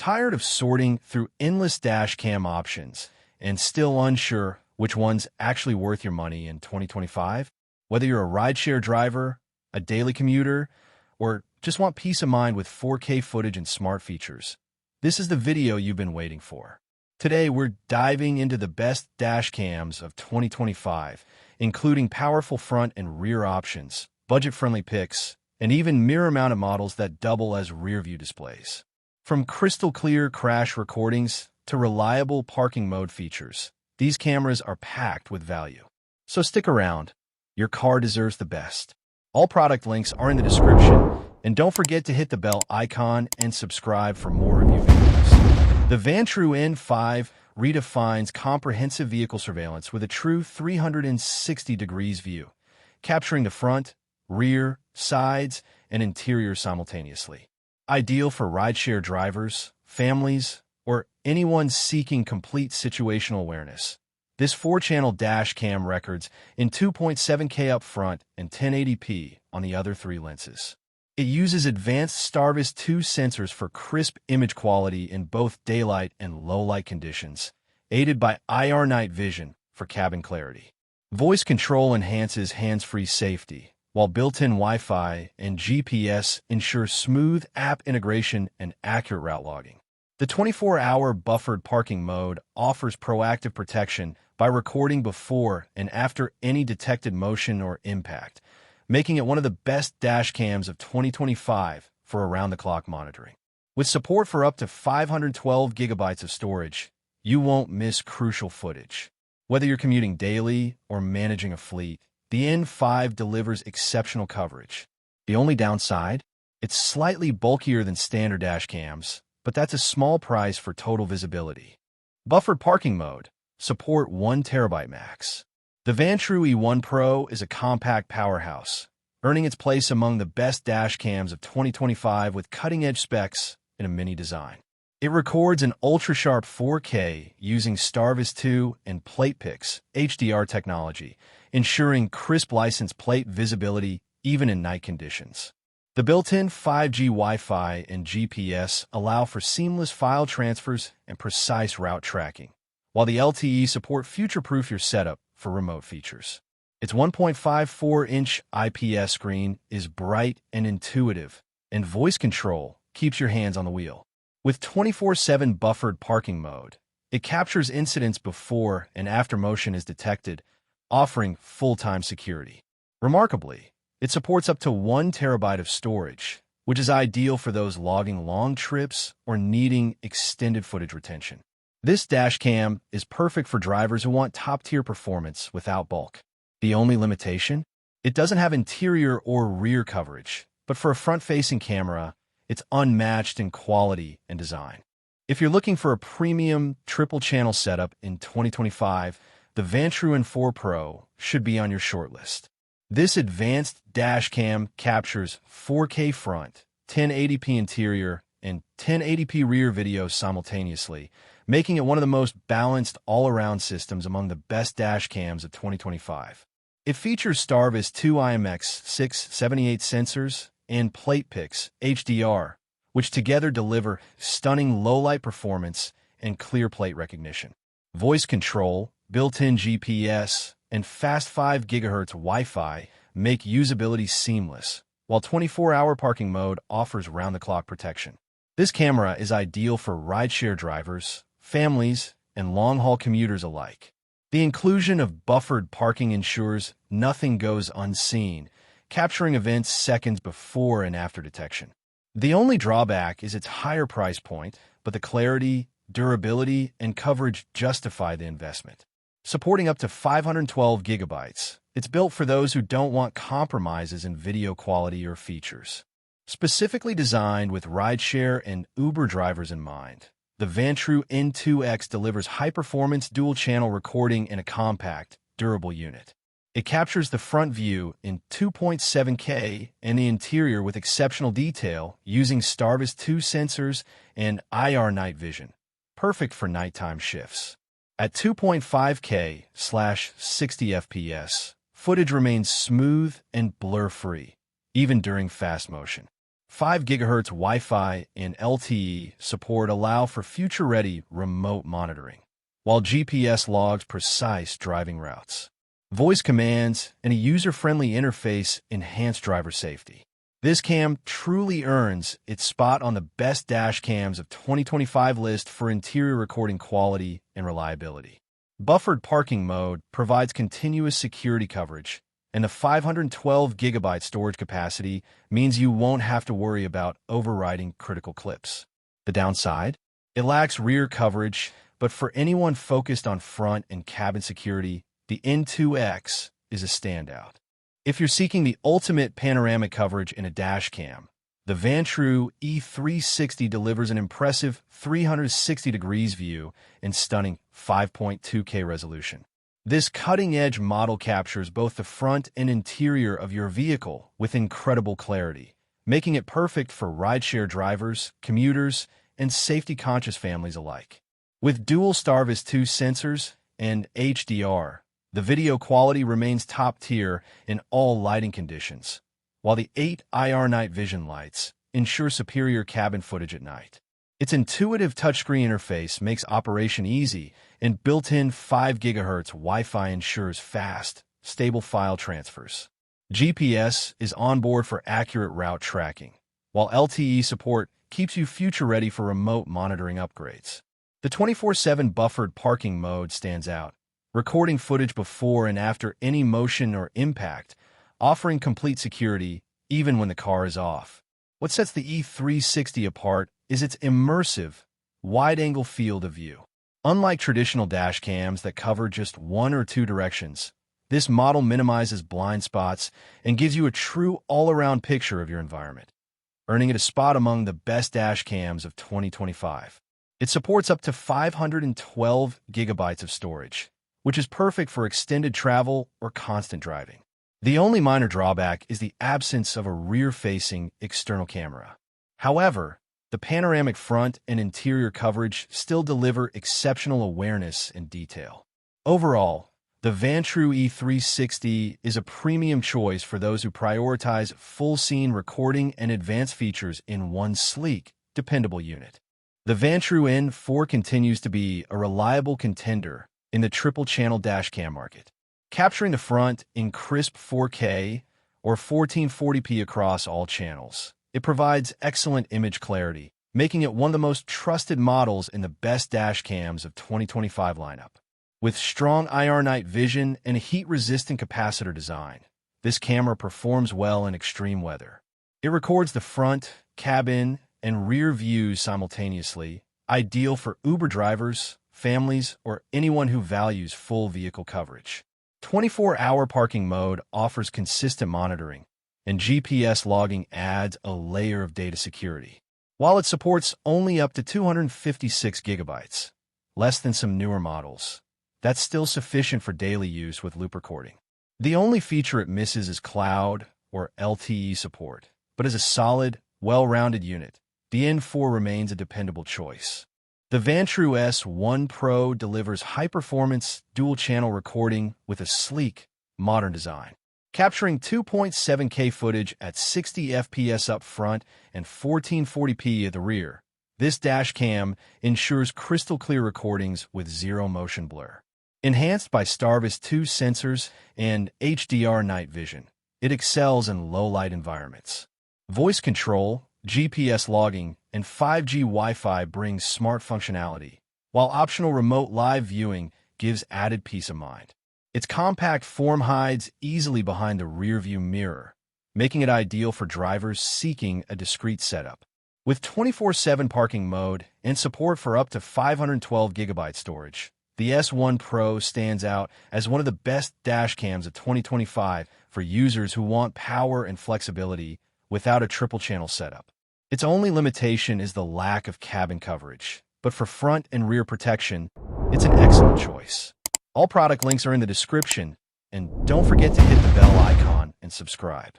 Tired of sorting through endless dash cam options and still unsure which one's actually worth your money in 2025? Whether you're a rideshare driver, a daily commuter, or just want peace of mind with 4K footage and smart features, this is the video you've been waiting for. Today, we're diving into the best dash cams of 2025, including powerful front and rear options, budget-friendly picks, and even mirror-mounted models that double as rear-view displays. From crystal-clear crash recordings to reliable parking mode features, these cameras are packed with value. So stick around. Your car deserves the best. All product links are in the description, and don't forget to hit the bell icon and subscribe for more review videos. The Vantrue N5 redefines comprehensive vehicle surveillance with a true 360 degrees view, capturing the front, rear, sides, and interior simultaneously. Ideal for rideshare drivers, families, or anyone seeking complete situational awareness. This 4-channel dash cam records in 2.7K up front and 1080p on the other 3 lenses. It uses advanced Starvis 2 sensors for crisp image quality in both daylight and low-light conditions, aided by IR night vision for cabin clarity. Voice control enhances hands-free safety, while built-in Wi-Fi and GPS ensure smooth app integration and accurate route logging. The 24-hour buffered parking mode offers proactive protection by recording before and after any detected motion or impact, making it one of the best dash cams of 2025 for around-the-clock monitoring. With support for up to 512 gigabytes of storage, you won't miss crucial footage. Whether you're commuting daily or managing a fleet, the N5 delivers exceptional coverage. The only downside? It's slightly bulkier than standard dash cams, but that's a small price for total visibility. Buffered parking mode. Support 1 terabyte max. The Vantrue E1 Pro is a compact powerhouse, earning its place among the best dash cams of 2025 with cutting-edge specs in a mini design. It records in ultra-sharp 4K using Starvis 2 and PlatePix HDR technology, ensuring crisp license plate visibility even in night conditions. The built-in 5G Wi-Fi and GPS allow for seamless file transfers and precise route tracking, while the LTE support future-proof your setup for remote features. Its 1.54-inch IPS screen is bright and intuitive, and voice control keeps your hands on the wheel. With 24/7 buffered parking mode, it captures incidents before and after motion is detected, offering full-time security. Remarkably, it supports up to 1 terabyte of storage, which is ideal for those logging long trips or needing extended footage retention. This dash cam is perfect for drivers who want top-tier performance without bulk. The only limitation? It doesn't have interior or rear coverage, but for a front-facing camera, it's unmatched in quality and design. If you're looking for a premium triple-channel setup in 2025, the Vantrue N4 Pro should be on your shortlist. This advanced dash cam captures 4K front, 1080p interior, and 1080p rear video simultaneously, making it one of the most balanced all-around systems among the best dash cams of 2025. It features Starvis 2 IMX678 sensors and PlatePix HDR, which together deliver stunning low-light performance and clear plate recognition. Voice control, built-in GPS, and fast 5 GHz Wi-Fi make usability seamless, while 24-hour parking mode offers round-the-clock protection. This camera is ideal for rideshare drivers, families, and long-haul commuters alike. The inclusion of buffered parking ensures nothing goes unseen, capturing events seconds before and after detection. The only drawback is its higher price point, but the clarity, durability, and coverage justify the investment. Supporting up to 512 gigabytes, it's built for those who don't want compromises in video quality or features. Specifically designed with rideshare and Uber drivers in mind, the Vantrue N2X delivers high-performance dual-channel recording in a compact, durable unit. It captures the front view in 2.7K and the interior with exceptional detail using Starvis 2 sensors and IR night vision, perfect for nighttime shifts. At 2.5K/60 FPS, footage remains smooth and blur-free, even during fast motion. 5 GHz Wi-Fi and LTE support allow for future-ready remote monitoring, while GPS logs precise driving routes. Voice commands and a user-friendly interface enhance driver safety. This cam truly earns its spot on the best dash cams of 2025 list for interior recording quality and reliability. Buffered parking mode provides continuous security coverage, and the 512 GB storage capacity means you won't have to worry about overwriting critical clips. The downside? It lacks rear coverage, but for anyone focused on front and cabin security, the N2X is a standout. If you're seeking the ultimate panoramic coverage in a dash cam, the Vantrue E360 delivers an impressive 360 degrees view and stunning 5.2K resolution. This cutting-edge model captures both the front and interior of your vehicle with incredible clarity, making it perfect for rideshare drivers, commuters, and safety-conscious families alike. With dual Starvis 2 sensors and HDR, the video quality remains top-tier in all lighting conditions, while the 8 IR night vision lights ensure superior cabin footage at night. Its intuitive touchscreen interface makes operation easy, and built-in 5 GHz Wi-Fi ensures fast, stable file transfers. GPS is on board for accurate route tracking, while LTE support keeps you future-ready for remote monitoring upgrades. The 24/7 buffered parking mode stands out, recording footage before and after any motion or impact, offering complete security even when the car is off. What sets the E360 apart is its immersive, wide-angle field of view. Unlike traditional dash cams that cover just one or two directions, this model minimizes blind spots and gives you a true all-around picture of your environment, earning it a spot among the best dash cams of 2025. It supports up to 512 GB of storage, which is perfect for extended travel or constant driving. The only minor drawback is the absence of a rear-facing external camera. However, the panoramic front and interior coverage still deliver exceptional awareness and detail. Overall, the Vantrue E360 is a premium choice for those who prioritize full-scene recording and advanced features in one sleek, dependable unit. The Vantrue N4 continues to be a reliable contender in the triple-channel dashcam market, capturing the front in crisp 4K or 1440p across all channels. It provides excellent image clarity, making it one of the most trusted models in the best dash cams of 2025 lineup. With strong IR night vision and a heat-resistant capacitor design, this camera performs well in extreme weather. It records the front, cabin, and rear views simultaneously, ideal for Uber drivers, families, or anyone who values full vehicle coverage. 24-hour parking mode offers consistent monitoring, and GPS logging adds a layer of data security. While it supports only up to 256 GB, less than some newer models, that's still sufficient for daily use with loop recording. The only feature it misses is cloud or LTE support, but as a solid, well-rounded unit, the N4 remains a dependable choice. The Vantrue S1 Pro delivers high-performance, dual-channel recording with a sleek, modern design. Capturing 2.7K footage at 60 FPS up front and 1440p at the rear, this dash cam ensures crystal-clear recordings with zero motion blur. Enhanced by Starvis 2 sensors and HDR night vision, it excels in low-light environments. Voice control, GPS logging, and 5G Wi-Fi brings smart functionality, while optional remote live viewing gives added peace of mind. Its compact form hides easily behind the rearview mirror, making it ideal for drivers seeking a discreet setup. With 24/7 parking mode and support for up to 512 GB storage, the S1 Pro stands out as one of the best dash cams of 2025 for users who want power and flexibility without a triple-channel setup. Its only limitation is the lack of cabin coverage, but for front and rear protection, it's an excellent choice. All product links are in the description, and don't forget to hit the bell icon and subscribe.